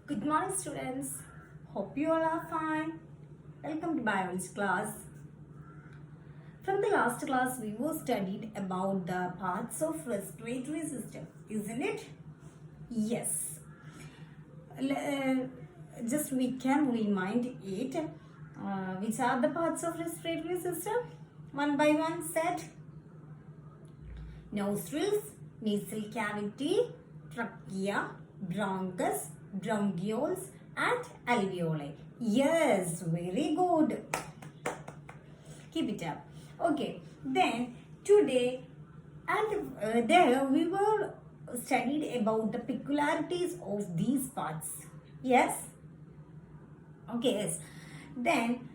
Good morning, students. Hope you all are fine. Welcome to biology class. From the last class, we were studied about the parts of respiratory system, isn't it? Yes. Just we can remind it. Which are the parts of respiratory system? One by one said. Nostrils, nasal cavity, trachea, bronchus, bronchioles and alveoli. Yes, very good. Keep it up. Okay, then today and there we were studied about the peculiarities of these parts. Yes? Okay, yes. Then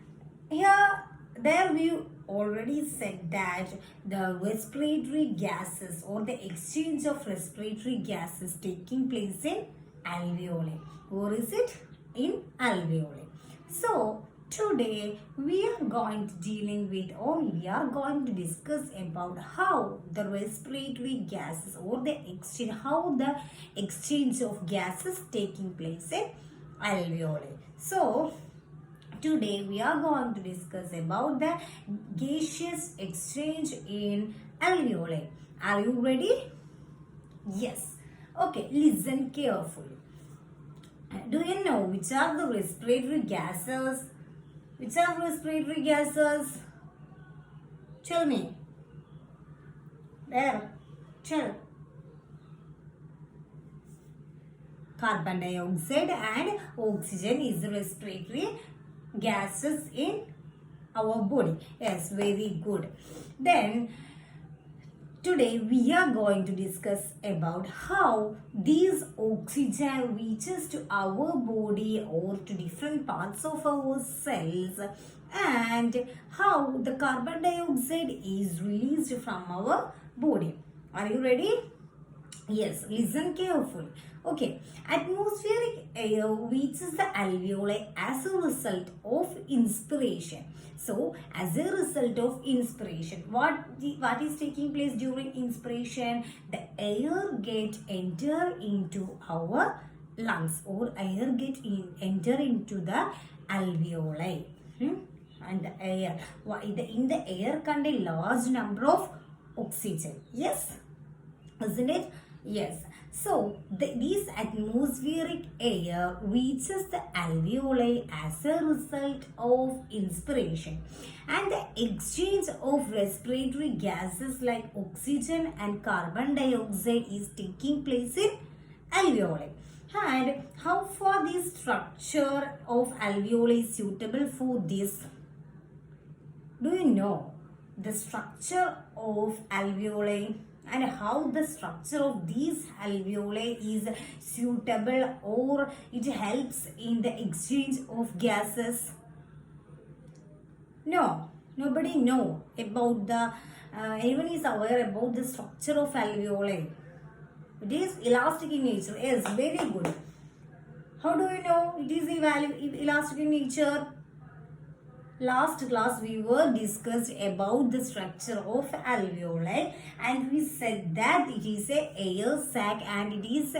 there we already said that the respiratory gases or the exchange of respiratory gases taking place in alveoli. Where is it? In alveoli. So today we are going to we are going to discuss about how the respiratory gases or how the exchange of gases taking place in alveoli. So today we are going to discuss about the gaseous exchange in alveoli. Are you ready? Yes. Okay, listen carefully. Do you know which are the respiratory gases? Which are respiratory gases? Tell me. There. Tell. Carbon dioxide and oxygen is the respiratory gases in our body. Yes, very good. Then today we are going to discuss about how these oxygen reaches to our body or to different parts of our cells and how the carbon dioxide is released from our body. Are you ready? Yes, listen carefully. Okay, atmospheric air reaches the alveoli as a result of inspiration. So, as a result of inspiration, what is taking place during inspiration? The air enter into our lungs or air enter into the alveoli. And the air, in the air contain large number of oxygen. Yes, isn't it? Yes. So, this atmospheric air reaches the alveoli as a result of inspiration. And the exchange of respiratory gases like oxygen and carbon dioxide is taking place in alveoli. And how far this structure of alveoli is suitable for this? Do you know the structure of alveoli? And how the structure of these alveoli is suitable or it helps in the exchange of gases? No, nobody know about anyone is aware about the structure of alveoli. It is elastic in nature. Yes, very good. How do you know it is elastic in nature? Last class we were discussed about the structure of alveoli and we said that it is a air sac and it is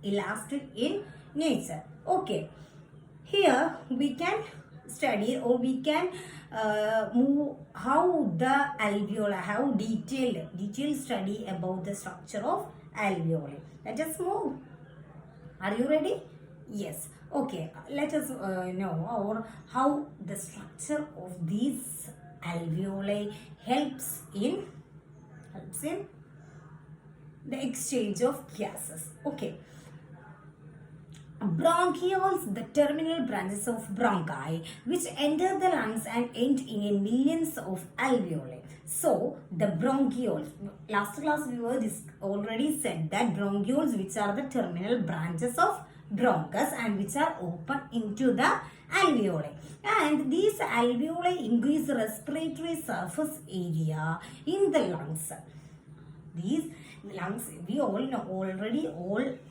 elastic in nature. Okay, here we can study or we can move how the alveoli, how detailed study about the structure of alveoli. Let us move. Are you ready? Yes. Okay, let us know how the structure of these alveoli helps in the exchange of gases. Okay. Bronchioles, the terminal branches of bronchi, which enter the lungs and end in millions of alveoli. So, the bronchioles, last class we were already said that bronchioles, which are the terminal branches of bronchus and which are open into the alveoli. And these alveoli increase the respiratory surface area in the lungs. These lungs, we all know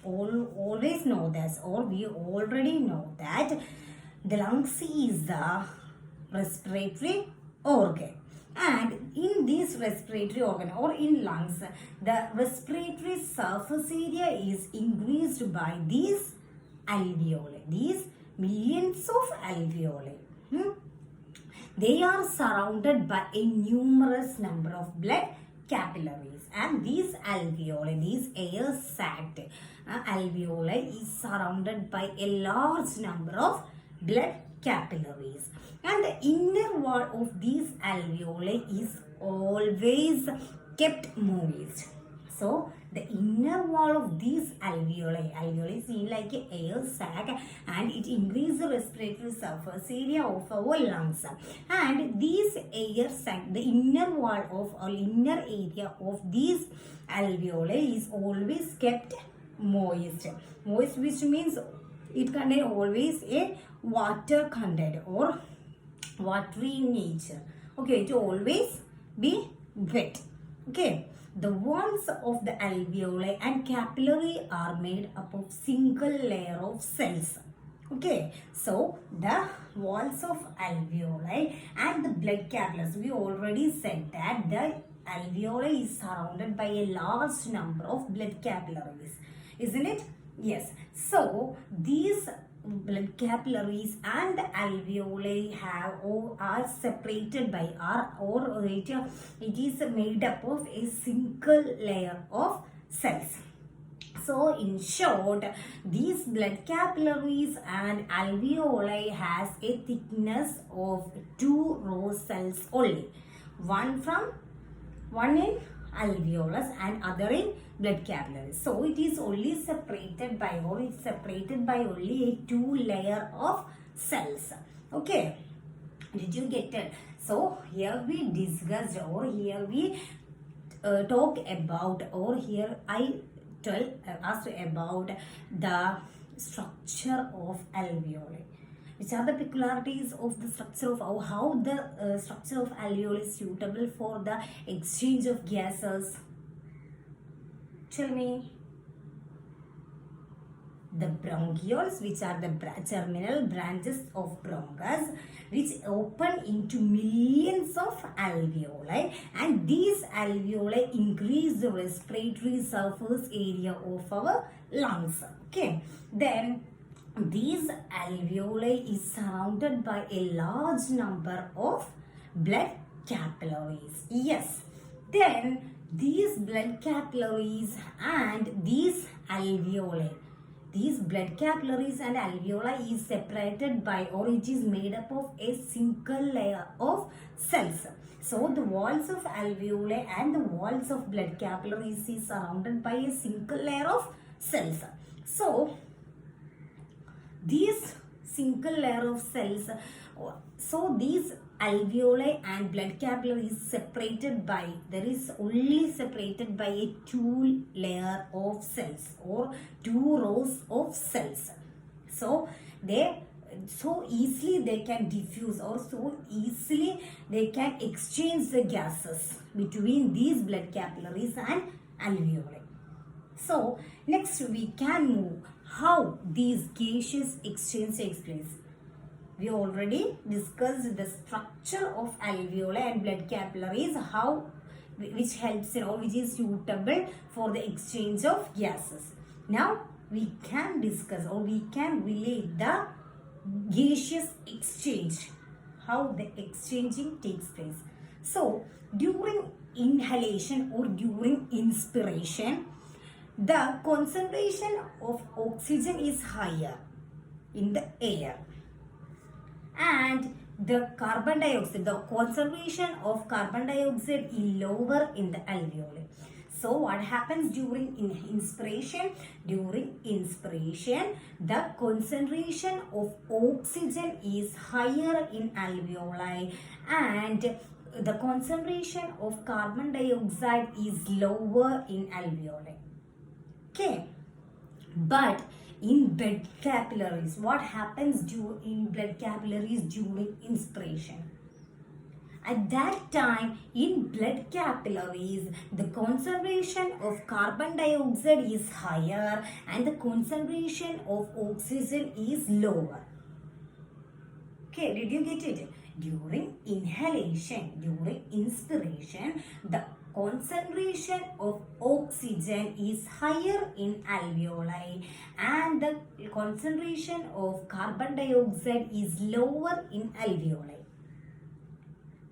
always know this, or we already know that the lungs is the respiratory organ. And in this respiratory organ or in lungs, the respiratory surface area is increased by these alveoli. These millions of alveoli. They are surrounded by a numerous number of blood capillaries, and these alveoli, these air sac alveoli is surrounded by a large number of blood capillaries, and the inner wall of these alveoli is always kept moist. So the inner wall of these alveoli seem like an air sac, and it increases the respiratory surface area of our lungs. And these air sac, the inner wall of or inner area of these alveoli is always kept moist. Moist, which means it contains always a water content or watery nature. Okay, it always be wet. Okay. The walls of the alveoli and capillary are made up of single layer of cells. Okay, so the walls of alveoli and the blood capillaries, we already said that the alveoli is surrounded by a large number of blood capillaries, isn't it? Yes. So these blood capillaries and the alveoli have or are separated by it is made up of a single layer of cells. So in short, these blood capillaries and alveoli has a thickness of 2 row cells only, one in alveolus and other in blood capillaries. So it is only separated by only a 2 layer of cells. Okay, did you get it? So here we discussed, or here we talk about, or here I asked about the structure of alveoli. Which are the peculiarities of the structure of how the structure of alveoli is suitable for the exchange of gases? Tell me. The bronchioles, which are the terminal branches of bronchus, which open into millions of alveoli, and these alveoli increase the respiratory surface area of our lungs. Okay, then these alveoli is surrounded by a large number of blood capillaries. Yes. Then these blood capillaries and these alveoli, these blood capillaries and alveoli is separated by, or it is made up of a single layer of cells. So the walls of alveoli and the walls of blood capillaries is surrounded by a single layer of cells. So these single layer of cells, so these alveoli and blood capillaries separated by, there is only separated by a 2 layer of cells or 2 rows of cells. So they so easily they can diffuse, or so easily they can exchange the gases between these blood capillaries and alveoli. So next we can move how these gaseous exchange takes place. We already discussed the structure of alveoli and blood capillaries, how which helps or which is suitable for the exchange of gases. Now we can discuss, or we can relate the gaseous exchange, how the exchanging takes place. So during inhalation or during inspiration, the concentration of oxygen is higher in the air, and the carbon dioxide, the concentration of carbon dioxide is lower in the alveoli. So what happens during inspiration? During inspiration, the concentration of oxygen is higher in alveoli, and the concentration of carbon dioxide is lower in alveoli. Okay, but in blood capillaries, what happens in blood capillaries during inspiration? At that time, in blood capillaries, the concentration of carbon dioxide is higher and the concentration of oxygen is lower. Okay, did you get it? During inhalation, during inspiration, the concentration of oxygen is higher in alveoli and the concentration of carbon dioxide is lower in alveoli.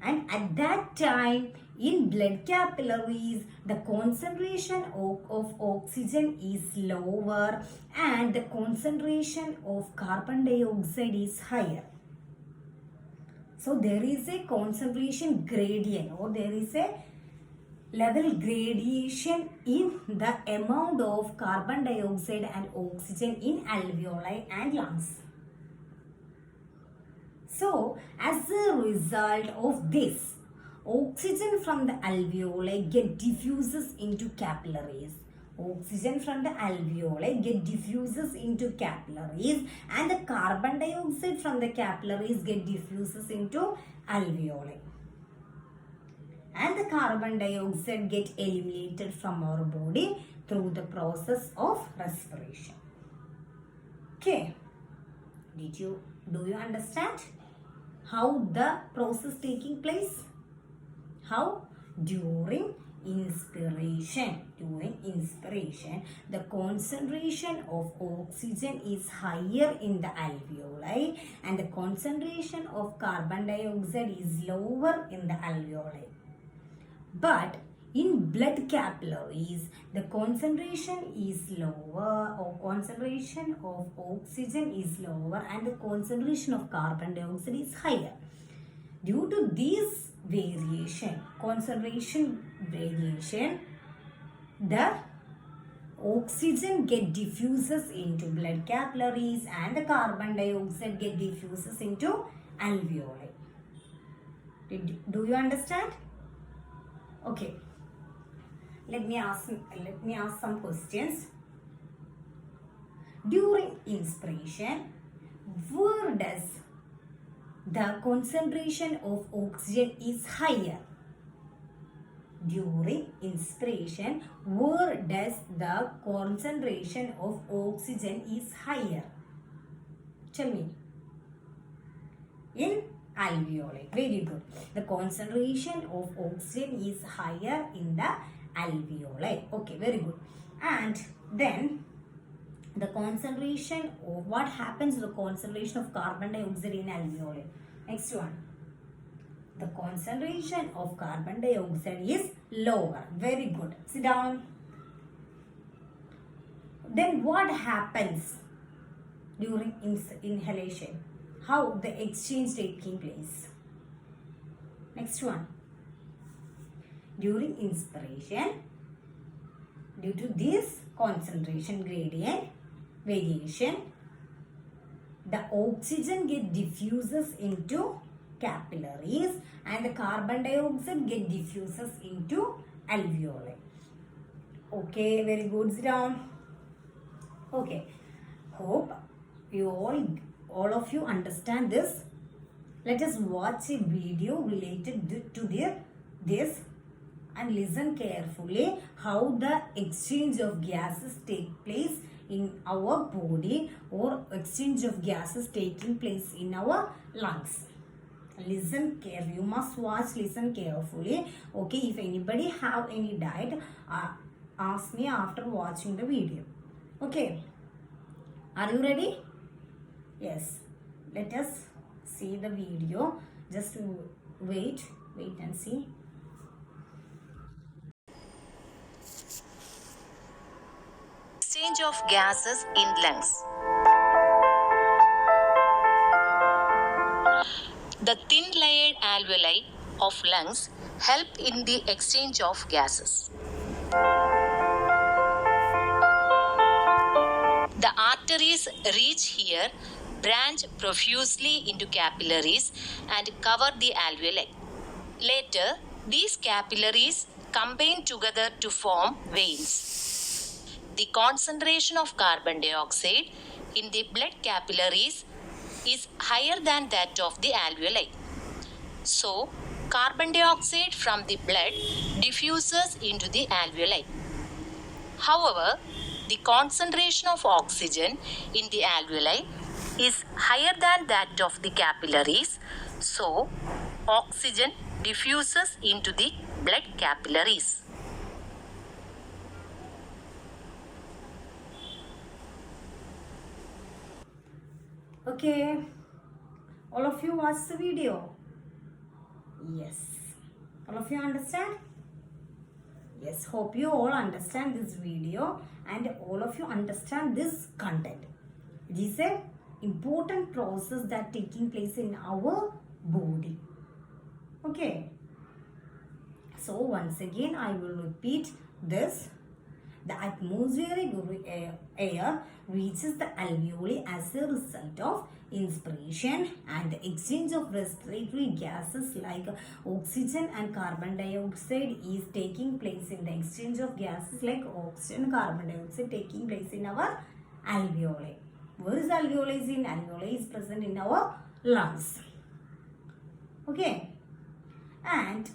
And at that time, in blood capillaries, the concentration of oxygen is lower and the concentration of carbon dioxide is higher. So there is a concentration gradient, or there is a level gradation in the amount of carbon dioxide and oxygen in alveoli and lungs. So, as a result of this, oxygen from the alveoli get diffuses into capillaries. Oxygen from the alveoli get diffuses into capillaries and the carbon dioxide from the capillaries get diffuses into alveoli. And the carbon dioxide get eliminated from our body through the process of respiration. Okay. Do you understand how the process taking place? How? During inspiration, the concentration of oxygen is higher in the alveoli and the concentration of carbon dioxide is lower in the alveoli. But in blood capillaries, the concentration is lower, or concentration of oxygen is lower and the concentration of carbon dioxide is higher. Due to this concentration variation, the oxygen get diffuses into blood capillaries and the carbon dioxide get diffuses into alveoli. Do you understand? Okay. Let me ask some questions. During inspiration, where does the concentration of oxygen is higher? During inspiration, where does the concentration of oxygen is higher? Tell me. In alveoli. Very good. The concentration of oxygen is higher in the alveoli. Okay, very good. And then the concentration of what happens to the concentration of carbon dioxide in alveoli? Next one. The concentration of carbon dioxide is lower. Very good. Sit down. Then what happens during inhalation? How the exchange taking place? Next one. During inspiration, due to this concentration gradient variation, the oxygen get diffuses into capillaries and the carbon dioxide get diffuses into alveoli. Okay, very good. Sit down. Okay, hope you all of you understand this. Let us watch a video related to this and listen carefully how the exchange of gases take place in our body, or exchange of gases taking place in our lungs. Listen carefully. You must watch, listen carefully. Okay, if anybody have any doubt, ask me after watching the video. Okay, are you ready? Yes, let us see the video. Just wait and see. Exchange of gases in lungs. The thin layered alveoli of lungs help in the exchange of gases. The arteries reach here, branch profusely into capillaries and cover the alveoli. Later, these capillaries combine together to form veins. The concentration of carbon dioxide in the blood capillaries is higher than that of the alveoli. So, carbon dioxide from the blood diffuses into the alveoli. However, the concentration of oxygen in the alveoli is higher than that of the capillaries, so oxygen diffuses into the blood capillaries. Okay, all of you watch the video. Yes, all of you understand? Yes, hope you all understand this video and all of you understand this content. It is a important process that taking place in our body. Okay. So once again I will repeat this. The atmospheric air reaches the alveoli as a result of inspiration and the exchange of respiratory gases like oxygen and carbon dioxide is taking place in the exchange of gases like oxygen and carbon dioxide taking place in our alveoli. Where is alveoli? Alveoli is present in our lungs. Okay. And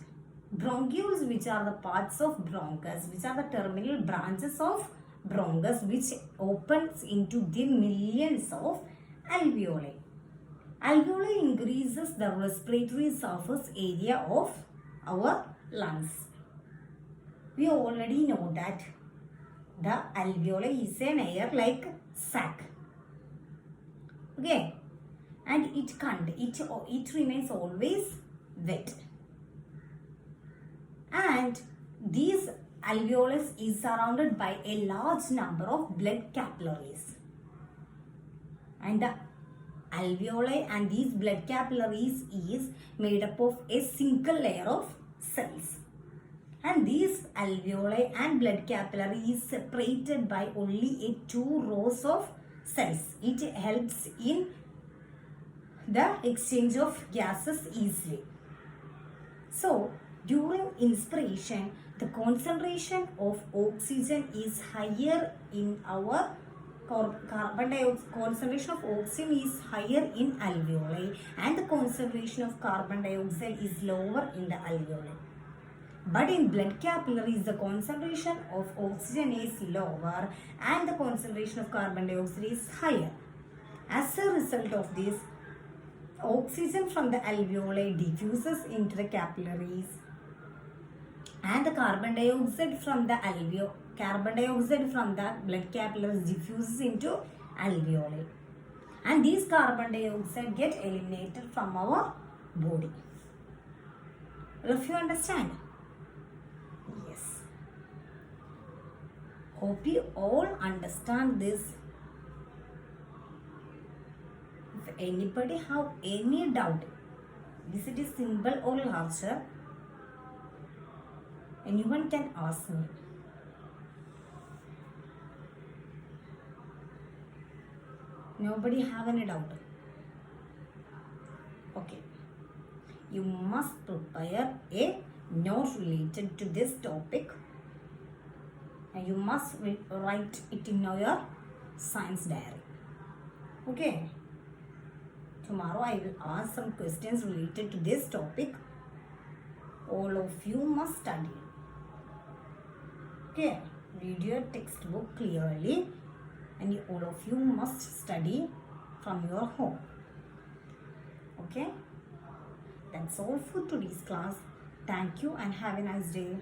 bronchioles, which are the parts of bronchus, which are the terminal branches of bronchus, which opens into the millions of alveoli. Alveoli increases the respiratory surface area of our lungs. We already know that the alveoli is an air-like sac. Okay, and it remains always wet. And these alveolus is surrounded by a large number of blood capillaries. And the alveoli and these blood capillaries is made up of a single layer of cells. And these alveoli and blood capillary is separated by only two rows of cells. It helps in the exchange of gases easily. So, during inspiration, the concentration of oxygen is higher in our carbon dioxide. Concentration of oxygen is higher in alveoli and the concentration of carbon dioxide is lower in the alveoli. But in blood capillaries, the concentration of oxygen is lower and the concentration of carbon dioxide is higher. As a result of this, oxygen from the alveoli diffuses into the capillaries and the carbon dioxide from the blood capillaries diffuses into alveoli. And these carbon dioxide get eliminated from our body. If you understand? Yes. Hope you all understand this. If anybody have any doubt, this it is simple or larger, anyone can ask me. Nobody have any doubt? Okay. You must prepare a note related to this topic and you must write it in your science diary. Okay. Tomorrow I will ask some questions related to this topic. All of you must study. Okay. Read your textbook clearly and all of you must study from your home. Okay. That's all for today's class. Thank you and have a nice day.